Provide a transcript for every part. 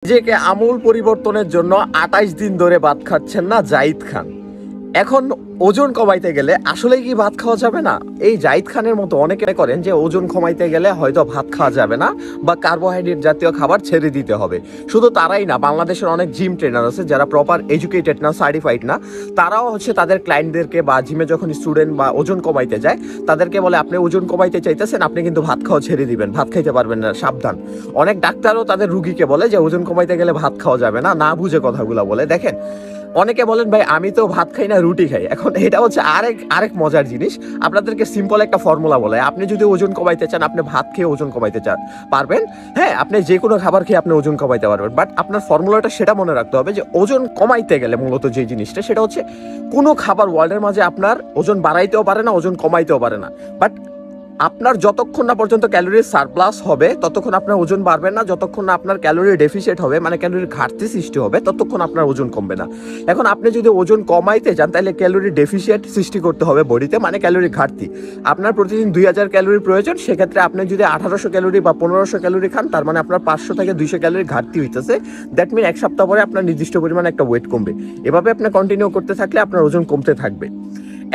নিজেকে আমূল পরিবর্তনের জন্য ২৮ দিন ধরে ভাত খাচ্ছেন না জাহিদ খান। এখন ওজন কমাইতে গেলে আসলে কি ভাত খাওয়া যাবে না? এই জাহিদ খানের মতো অনেকে করেন যে ওজন কমাইতে গেলে হয়তো ভাত খাওয়া যাবে না বা কার্বোহাইড্রেট জাতীয় খাবার ছেড়ে দিতে হবে। শুধু তারাই না, বাংলাদেশের অনেক জিম ট্রেনার আছে যারা প্রপার এডুকেটেড না, সার্টিফাইড না, তারাও হচ্ছে তাদের ক্লায়েন্টদেরকে বা জিমে যখন স্টুডেন্ট বা ওজন কমাইতে যায় তাদেরকে বলে আপনি ওজন কমাইতে চাইতেছেন, আপনি কিন্তু ভাত খাওয়া ছেড়ে দিবেন, ভাত খাইতে পারবেন না, সাবধান। অনেক ডাক্তারও তাদের রুগীকে বলে যে ওজন কমাইতে গেলে ভাত খাওয়া যাবে না, না বুঝে কথাগুলো বলে। দেখেন, অনেকে বলেন ভাই আমি তো ভাত খাই না, রুটি খাই। এখন এটা হচ্ছে আরেক মজার জিনিস। আপনাদেরকে সিম্পল একটা ফর্মুলা বলে, আপনি যদি ওজন কমাইতে চান আপনি ভাত খেয়ে ওজন কমাইতে চান পারবেন। হ্যাঁ, আপনি যে কোনো খাবার খেয়ে আপনি ওজন কমাইতে পারবেন, বাট আপনার ফর্মুলাটা সেটা মনে রাখতে হবে যে ওজন কমাইতে গেলে মূলত যে জিনিসটা সেটা হচ্ছে কোনো খাবার ওয়ার্ল্ডের মাঝে আপনার ওজন বাড়াইতেও পারে না, ওজন কমাইতেও পারে না। বাট আপনার যতক্ষণ না পর্যন্ত ক্যালোরির সারপ্লাস হবে ততক্ষণ আপনার ওজন বাড়বে না, যতক্ষণ না আপনার ক্যালোরি ডেফিসিয়েট হবে মানে ক্যালোরির ঘাটতি সৃষ্টি হবে ততক্ষণ আপনার ওজন কমবে না। এখন আপনি যদি ওজন কমাইতে চান তাহলে ক্যালোরি ডেফিসিয়েট সৃষ্টি করতে হবে বডিতে, মানে ক্যালোরি ঘাটতি। আপনার প্রতিদিন 2000 ক্যালোরির প্রয়োজন, সেক্ষেত্রে আপনি যদি 1800 ক্যালোরি বা 1500 ক্যালোরি খান তার মানে আপনার 500 থেকে 200 ক্যালোরি ঘাটতি হইতেছে। দ্যাট মিন এক সপ্তাহ পরে আপনার নির্দিষ্ট পরিমাণে একটা ওয়েট কমবে। এভাবে আপনি কন্টিনিউ করতে থাকলে আপনার ওজন কমতে থাকবে।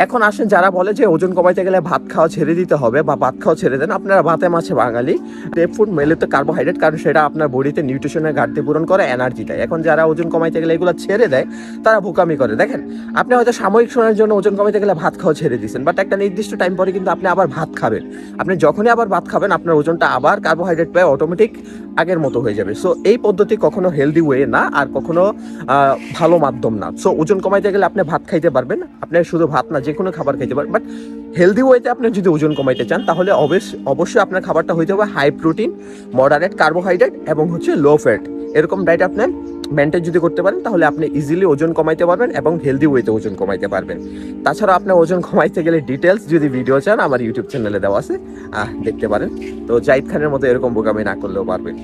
এখন আসেন যারা বলে যে ওজন কমাইতে গেলে ভাত খাওয়া ছেড়ে দিতে হবে বা ভাত খাওয়া ছেড়ে দেন, আপনারা ভাতে মাছে বাঙালি, টেপ ফুড মেলে তো কার্বোহাইড্রেট, কারণ সেটা আপনার বডিতে নিউট্রিশনের ঘাটতি পূরণ করে, এনার্জি দেয়। এখন যারা ওজন কমাইতে গেলে এগুলো ছেড়ে দেয় তারা বোকামি করে। দেখেন, আপনি হয়তো সাময়িক সময়ের জন্য ওজন কমাইতে গেলে ভাত খাওয়া ছেড়ে দিচ্ছেন, বাট একটা নির্দিষ্ট টাইম পরে কিন্তু আপনি আবার ভাত খাবেন। আপনি যখনই আবার ভাত খাবেন আপনার ওজনটা আবার কার্বোহাইড্রেট পায় অটোমেটিক আগের মতো হয়ে যাবে। সো এই পদ্ধতি কখনো হেলদি ওয়ে না, আর কখনো ভালো মাধ্যম না। সো ওজন কমাইতে গেলে আপনি ভাত খাইতে পারবেন, আপনি শুধু ভাত না যে কোনো খাবার খাইতে পারবেন, বাট হেলদি ওয়েতে আপনি যদি ওজন কমাইতে চান তাহলে অবশ্যই আপনার খাবারটা হইতে হবে হাই প্রোটিন, মডারেট কার্বোহাইড্রেট এবং হচ্ছে লো ফ্যাট। এরকম ডায়েট আপনি মেনটেন যদি করতে পারেন তাহলে আপনি ইজিলি ওজন কমাইতে পারবেন এবং হেলদি ওয়েতে ওজন কমাইতে পারবেন। তাছাড়া আপনার ওজন কমাইতে গেলে ডিটেলস যদি ভিডিও চান আমার ইউটিউব চ্যানেলে দেওয়া আছে, দেখতে পারেন। তো জাহিদ খানের মতো এরকম বোকামি না করলেও পারবেন।